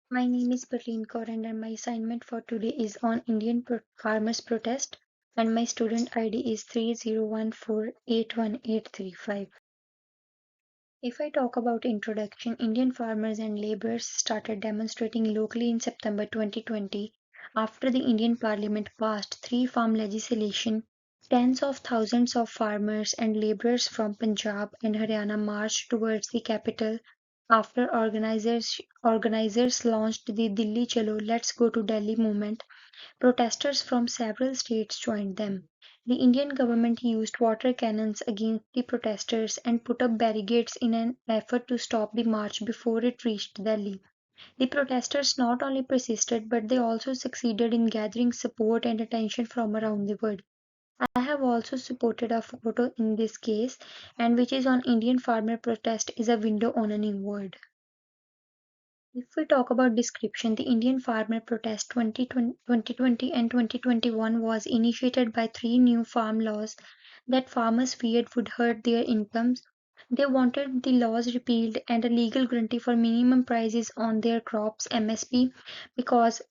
My name is Berlin Kaur and my assignment for today is on Indian farmers protest and my student ID is 3014818835. If I talk about introduction, Indian farmers and laborers started demonstrating locally in September 2020 after the Indian Parliament passed three farm legislation. Tens of thousands of farmers and laborers from Punjab and Haryana marched towards the capital after organizers launched the Dilli Chalo Let's Go to Delhi movement. Protesters from several states joined them. The Indian government used water cannons against the protesters and put up barricades in an effort to stop the march before it reached Delhi. The protesters not only persisted but they also succeeded in gathering support and attention from around the world. I have also supported a photo in this case and which is on Indian farmer protest is a window on a new world. If we talk about description, the Indian farmer protest 2020 and 2021 was initiated by three new farm laws that farmers feared would hurt their incomes. They wanted the laws repealed and a legal guarantee for minimum prices on their crops MSP because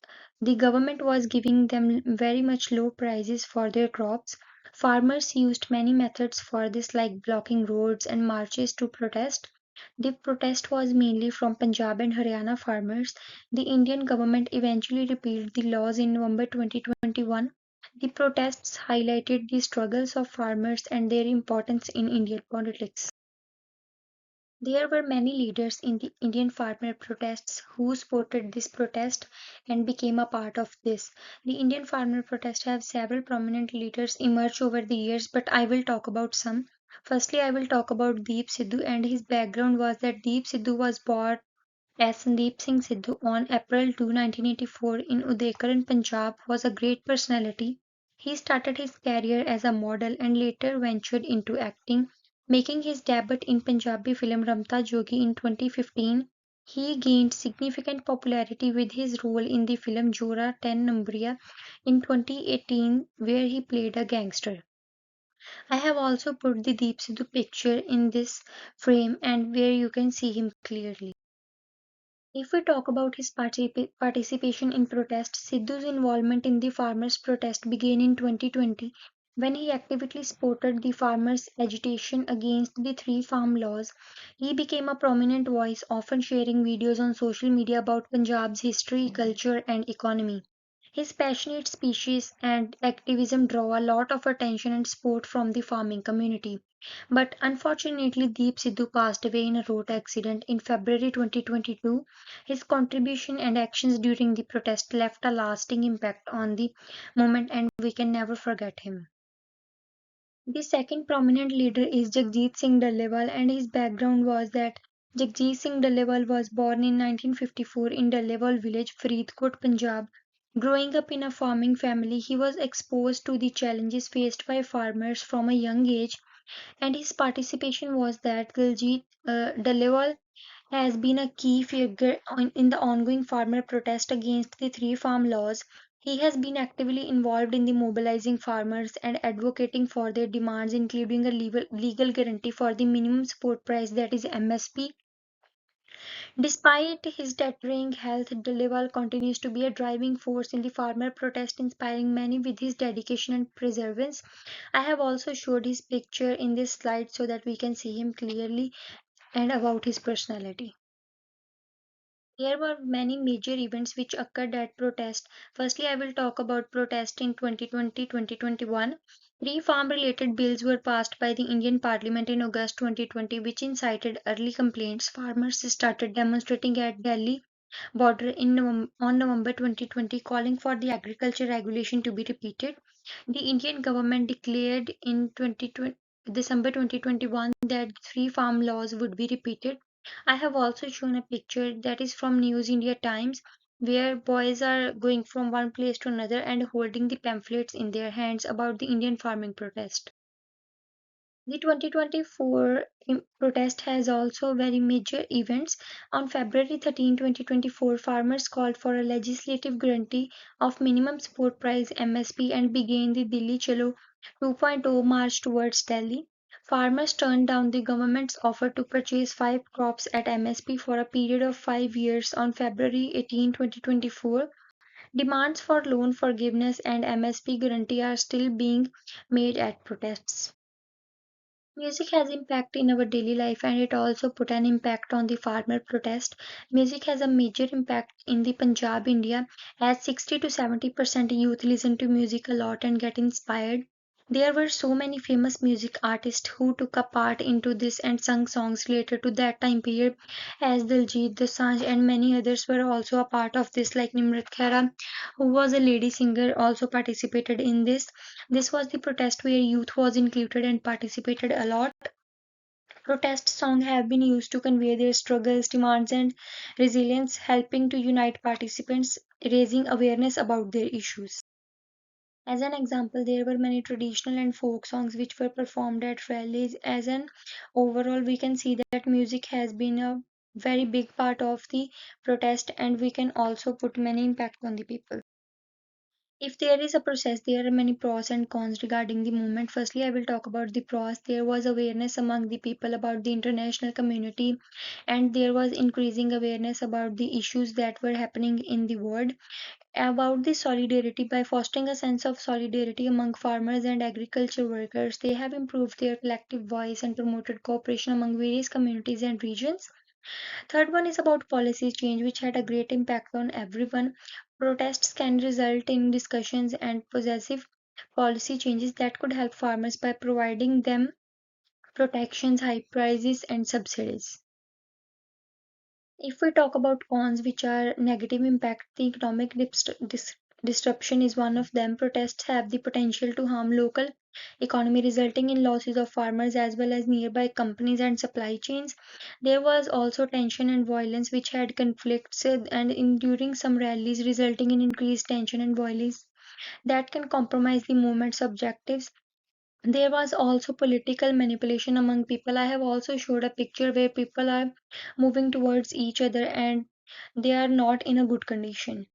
the government was giving them very much low prices for their crops. Farmers used many methods for this like blocking roads and marches to protest. The protest was mainly from Punjab and Haryana farmers. The Indian government eventually repealed the laws in November 2021. The protests highlighted the struggles of farmers and their importance in Indian politics. There were many leaders in the Indian farmer protests who supported this protest and became a part of this. The Indian farmer protests have several prominent leaders emerged over the years, but I will talk about some. Firstly, I will talk about Deep Sidhu, and his background was that Deep Sidhu was born as Sandeep Singh Sidhu on April 2, 1984 in Udaykaran, Punjab, was a great personality. He started his career as a model and later ventured into acting, making his debut in Punjabi film Ramta Jogi in 2015. He gained significant popularity with his role in the film Jora 10 Numbria in 2018, where he played a gangster. I have also put the Deep Sidhu picture in this frame and where you can see him clearly. If we talk about his participation in protest, Sidhu's involvement in the farmers' protest began in 2020 when he actively supported the farmers' agitation against the three farm laws. He became a prominent voice, often sharing videos on social media about Punjab's history, culture, and economy. His passionate speeches and activism draw a lot of attention and support from the farming community. But unfortunately, Deep Sidhu passed away in a road accident in February 2022. His contribution and actions during the protest left a lasting impact on the movement and we can never forget him. The second prominent leader is Jagjit Singh Dhaliwal and his background was that Jagjit Singh Dhaliwal was born in 1954 in Dhaliwal village, Faridkot, Punjab. Growing up in a farming family, he was exposed to the challenges faced by farmers from a young age and his participation was that Diljit Dhaliwal has been a key figure in the ongoing farmer protest against the three farm laws. He has been actively involved in the mobilizing farmers and advocating for their demands, including a legal guarantee for the minimum support price that is MSP. Despite his deterring health, Dhaliwal continues to be a driving force in the farmer protest, inspiring many with his dedication and perseverance. I have also showed his picture in this slide so that we can see him clearly and about his personality. There were many major events which occurred at protest. Firstly, I will talk about protest in 2020-2021. Three farm related bills were passed by the Indian Parliament in August 2020 which incited early complaints. Farmers started demonstrating at Delhi border on November 2020 calling for the agriculture regulation to be repeated. The Indian government declared in 2020 December 2021 that three farm laws would be repeated. I have also shown a picture that is from News India Times where boys are going from one place to another and holding the pamphlets in their hands about the Indian farming protest. The 2024 protest has also very major events. On February 13, 2024, farmers called for a legislative guarantee of minimum support price MSP and began the Delhi Chalo 2.0 march towards Delhi. Farmers turned down the government's offer to purchase five crops at MSP for a period of 5 years on February 18, 2024. Demands for loan forgiveness and MSP guarantee are still being made at protests. Music has impact in our daily life and it also put an impact on the farmer protest. Music has a major impact in the Punjab, India, as 60 to 70% youth listen to music a lot and get inspired. There were so many famous music artists who took a part into this and sung songs related to that time period, as Diljit Dosanjh and many others were also a part of this, like Nimrat Khera, who was a lady singer, also participated in this. This was the protest where youth was included and participated a lot. Protest songs have been used to convey their struggles, demands, and resilience, helping to unite participants, raising awareness about their issues. As an example, there were many traditional and folk songs which were performed at rallies. As an overall, we can see that music has been a very big part of the protest, and we can also put many impact on the people. If there is a process, there are many pros and cons regarding the movement. Firstly, I will talk about the pros. There was awareness among the people about the international community, and there was increasing awareness about the issues that were happening in the world. About the solidarity, by fostering a sense of solidarity among farmers and agriculture workers, they have improved their collective voice and promoted cooperation among various communities and regions. Third one is about policy change, which had a great impact on everyone. Protests can result in discussions and possessive policy changes that could help farmers by providing them protections, high prices, and subsidies. If we talk about cons, which are negative impact, the economic disruption is one of them. Protests have the potential to harm local economy, resulting in losses of farmers as well as nearby companies and supply chains. There was also tension and violence, which had conflicts and during some rallies, resulting in increased tension and violence that can compromise the movement's objectives. There was also political manipulation among people. I have also showed a picture where people are moving towards each other and they are not in a good condition.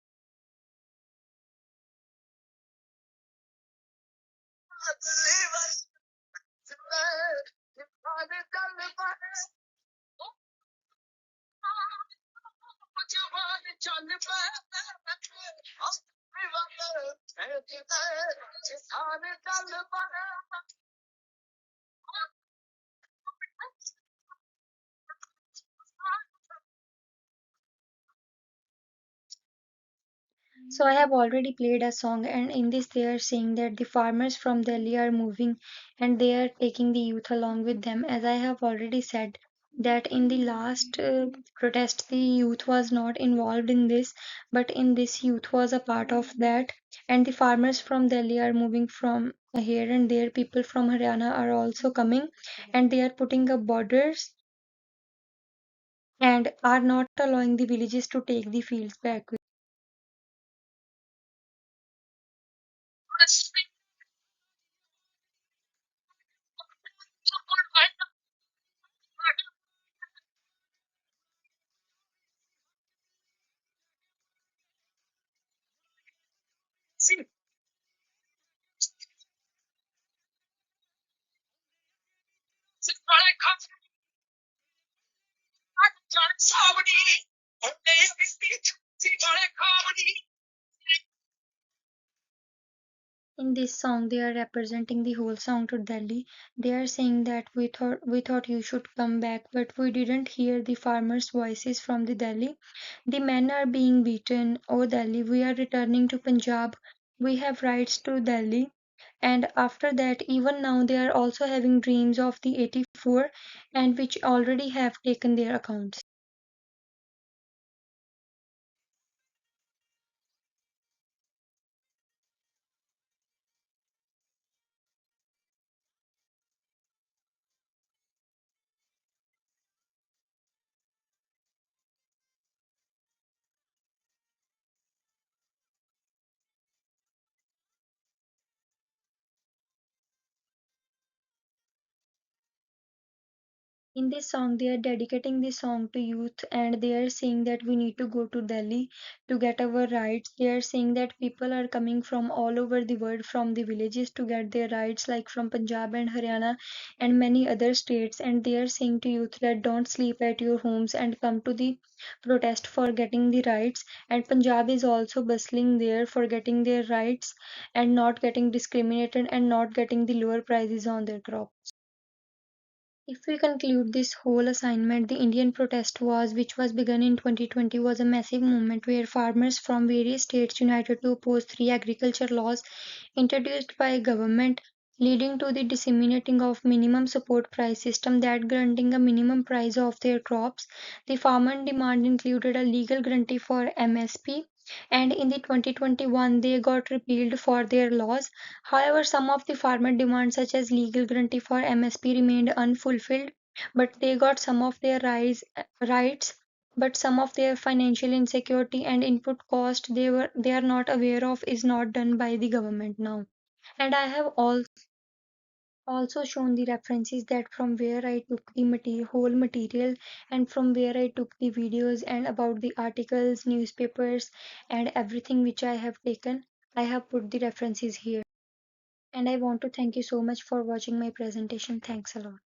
So I have already played a song, and in this they are saying that the farmers from Delhi are moving and they are taking the youth along with them. As I have already said, that in the last protest, the youth was not involved in this, but in this youth was a part of that. And the farmers from Delhi are moving from here and there. People from Haryana are also coming, and they are putting up borders and are not allowing the villages to take the fields back. In this song, they are representing the whole song to Delhi. They are saying that we thought you should come back, but we didn't hear the farmers' voices from the Delhi. The men are being beaten. Oh Delhi, we are returning to Punjab. We have rights to Delhi. And after that, even now they are also having dreams of the 84 and which already have taken their accounts. In this song, they are dedicating this song to youth and they are saying that we need to go to Delhi to get our rights. They are saying that people are coming from all over the world from the villages to get their rights, like from Punjab and Haryana and many other states. And they are saying to youth that don't sleep at your homes and come to the protest for getting the rights. And Punjab is also bustling there for getting their rights and not getting discriminated and not getting the lower prices on their crops. If we conclude this whole assignment, the Indian protest was, which was begun in 2020, was a massive movement where farmers from various states united to oppose three agriculture laws introduced by government, leading to the disseminating of minimum support price system that granting a minimum price of their crops. The farmer demand included a legal guarantee for MSP, and in the 2021 they got repealed for their laws. However, some of the farmer demands such as legal guarantee for MSP remained unfulfilled, but they got some of their rights, but some of their financial insecurity and input cost they are not aware of is not done by the government now. And I have also shown the references that from where I took the whole material and from where I took the videos and about the articles, newspapers, and everything which I have taken. I have put the references here. And I want to thank you so much for watching my presentation. Thanks a lot.